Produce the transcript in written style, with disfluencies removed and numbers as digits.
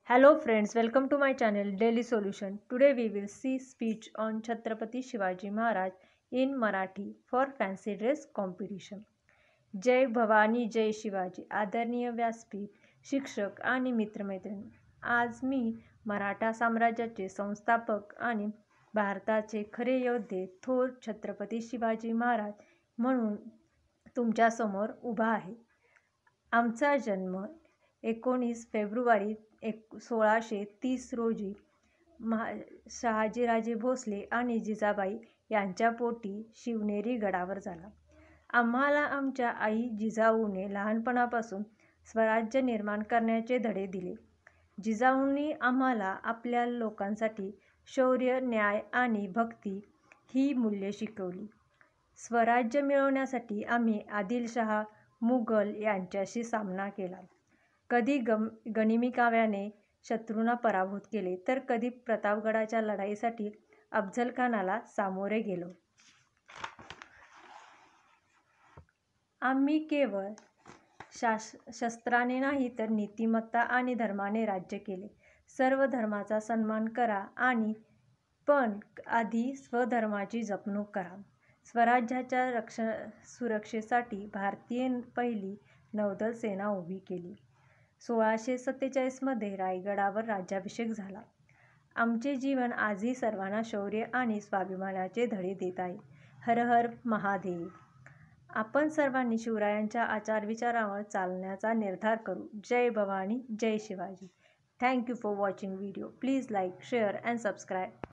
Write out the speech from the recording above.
Hello friends, welcome to my channel Daily Solution. Today we will see speech on Chhatrapati Shivaji Maharaj in Marathi for fancy dress competition. जय भवानी जय शिवाजी. आदरणीय व्यासपीठ, शिक्षक आणि मित्रमैत्रिणी, आज मी मराठा साम्राज्याचे संस्थापक आणि भारताचे खरे योद्धे थोर छत्रपती शिवाजी महाराज म्हणून तुमच्यासमोर उभा आहे. आमचा जन्म 19 फेब्रुवारी 1630 रोजी शहाजीराजे भोसले आणि जिजाबाई यांच्या पोटी शिवनेरी गडावर झाला. आम्हाला आमच्या आई जिजाऊने लहानपणापासून स्वराज्य निर्माण करण्याचे धडे दिले. जिजाऊंनी आम्हाला आपल्या लोकांसाठी शौर्य, न्याय आणि भक्ती ही मूल्ये शिकवली. स्वराज्य मिळवण्यासाठी आम्ही आदिलशहा मुघल यांच्याशी सामना केला. कधी गनिमी काव्याने शत्रूंना पराभूत केले, तर कधी प्रतापगडाच्या लढाईसाठी अफझलखानाला सामोरे गेलो. आम्ही केवळ शस्त्राने नाही तर नीतिमत्ता आणि धर्माने राज्य केले. सर्व धर्माचा सन्मान करा आणि पण आधी स्वधर्माची जपणूक करा. स्वराज्याच्या सुरक्षेसाठी भारतीय पहिली नौदल सेना उभी केली. 1647 मध्ये रायगडावर राज्याभिषेक झाला. आमचे जीवन आजही सर्वांना शौर्य आणि स्वाभिमानाचे धडे देत आहे. हर हर महादेव. आपण सर्वांनी शिवरायांच्या आचारविचारावर चालण्याचा निर्धार करू. जय भवानी जय Shivaji. Thank you for watching video. Please like, share and subscribe.